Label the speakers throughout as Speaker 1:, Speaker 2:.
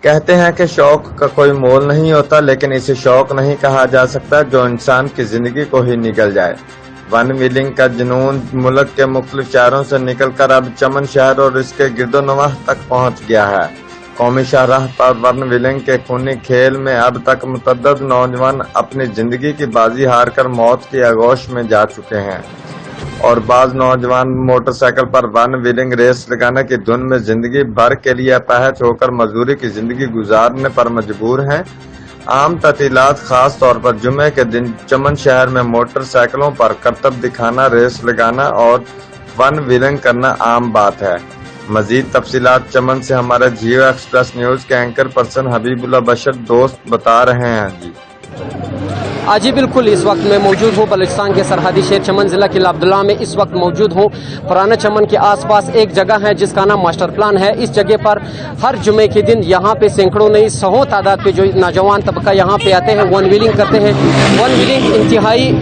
Speaker 1: کہتے ہیں کہ شوق کا کوئی مول نہیں ہوتا، لیکن اسے شوق نہیں کہا جا سکتا جو انسان کی زندگی کو ہی نگل جائے۔ ون ویلنگ کا جنون ملک کے مختلف شہروں سے نکل کر اب چمن شہر اور اس کے گرد و نواح تک پہنچ گیا ہے۔ قومی شاہراہ پر ون ویلنگ کے خونی کھیل میں اب تک متعدد نوجوان اپنی زندگی کی بازی ہار کر موت کی آغوش میں جا چکے ہیں، اور بعض نوجوان موٹر سائیکل پر ون ویلنگ ریس لگانے کی دھن میں زندگی بھر کے لیے اپاہج ہو کر مزدوری کی زندگی گزارنے پر مجبور ہیں۔ عام تعطیلات خاص طور پر جمعے کے دن چمن شہر میں موٹر سائیکلوں پر کرتب دکھانا، ریس لگانا اور ون ویلنگ کرنا عام بات ہے۔ مزید تفصیلات چمن سے ہمارے جیو ایکسپریس نیوز کے اینکر پرسن حبیب اللہ بشر دوست بتا رہے ہیں۔
Speaker 2: جی بالکل، اس وقت میں موجود ہوں بلوچستان کے سرحدی شہر چمن ضلع کے عبداللہ میں اس وقت موجود ہوں۔ پرانا چمن کے آس پاس ایک جگہ ہے جس کا نام ماسٹر پلان ہے۔ اس جگہ پر ہر جمعے کے دن یہاں پہ سینکڑوں نہیں سو تعداد پہ جو نوجوان طبقہ یہاں پہ آتے ہیں ون ویلنگ کرتے ہیں۔ ون ویلنگ انتہائی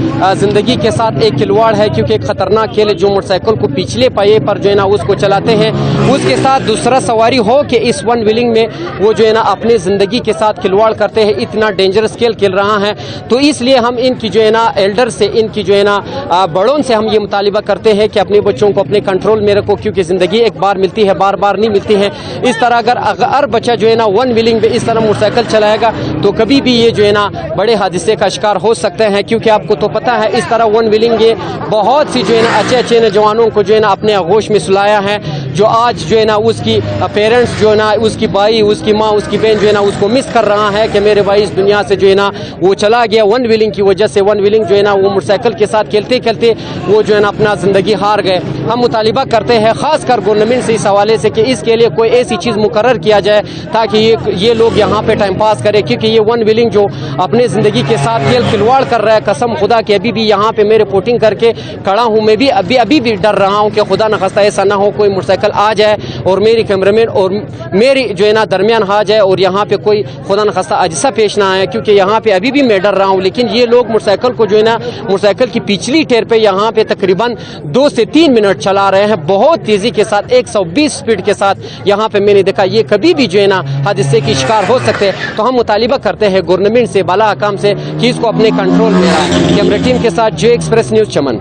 Speaker 2: زندگی کے ساتھ ایک کھلواڑ ہے، کیونکہ ایک خطرناک کھیل ہے جو موٹر سائیکل کو پچھلے پائے پر جو ہے نا اس کو چلاتے ہیں، اس کے ساتھ دوسرا سواری ہو کہ اس ون ویلنگ میں وہ جو ہے نا اپنی زندگی کے ساتھ کھلواڑ کرتے ہیں۔ اتنا ڈینجرس کھیل کھیل رہا ہے، تو اس لیے ہم ان کی جو ہے نا ایلڈر سے، ان کی جو ہے نا بڑوں سے ہم یہ مطالبہ کرتے ہیں کہ اپنے بچوں کو اپنے کنٹرول میں رکھو، کیونکہ زندگی ایک بار ملتی ہے، بار بار نہیں ملتی ہے۔ اس طرح اگر ہر بچہ جو ہے نا ون ویلنگ میں اس طرح موٹر سائیکل چلائے گا تو کبھی بھی یہ جو ہے نا بڑے حادثے کا شکار ہو سکتے ہیں، کیونکہ آپ کو تو پتہ ہے اس طرح ون ویلنگ یہ بہت سی جو ہے نا اچھے نوجوانوں کو جو ہے نا اپنے آغوش میں سلایا ہے، جو آج جو ہے نا اس کی پیرنٹس جو ہے نا اس کی بھائی، اس کی ماں، اس کی بہن جو ہے نا اس کو مس کر رہا ہے کہ میرے بھائی اس دنیا سے جو ہے نا وہ چلا گیا ون ویلنگ کی وجہ سے۔ ون ویلنگ جو ہے نا وہ موٹر سائیکل کے ساتھ کھیلتے کھیلتے وہ جو ہے نا اپنا زندگی ہار گئے۔ ہم مطالبہ کرتے ہیں خاص کر گورنمنٹ سے اس حوالے سے کہ اس کے لیے کوئی ایسی چیز مقرر کیا جائے تاکہ یہ لوگ یہاں پہ ٹائم پاس کرے، کیونکہ یہ ون ویلنگ جو اپنے زندگی کے ساتھ کھیل کھلواڑ کر رہا ہے، قسم خدا کہ ابھی بھی یہاں پہ میں رپورٹنگ کر کے کھڑا ہوں، میں بھی ابھی بھی ڈر رہا ہوں کہ خدا نخواستہ ایسا نہ ہو کوئی موٹر سائیکل آ جائے اور میری کیمرامین اور میری جو ہے نا درمیان آ جائے اور یہاں پہ کوئی خدا نخواستہ حادثہ پیش نہ آئے، کیونکہ یہاں پہ ابھی بھی میں ڈر رہا ہوں۔ لیکن یہ لوگ موٹر سائیکل کو جو ہے نا موٹر سائیکل کی پچھلی ٹیر پہ یہاں پہ تقریباً 2 سے 3 منٹ چلا رہے ہیں، بہت تیزی کے ساتھ 120 سپیڈ کے ساتھ یہاں پہ میں نے دیکھا۔ یہ کبھی بھی جو ہے نا حادثے کی شکار ہو سکتے ہیں، تو ہم مطالبہ کرتے ہیں گورنمنٹ سے، بالا حکام سے کہ اس کو اپنے کنٹرول میں رہے۔ کیمرہ ٹیم کے ساتھ جے ایکسپریس نیوز چمن۔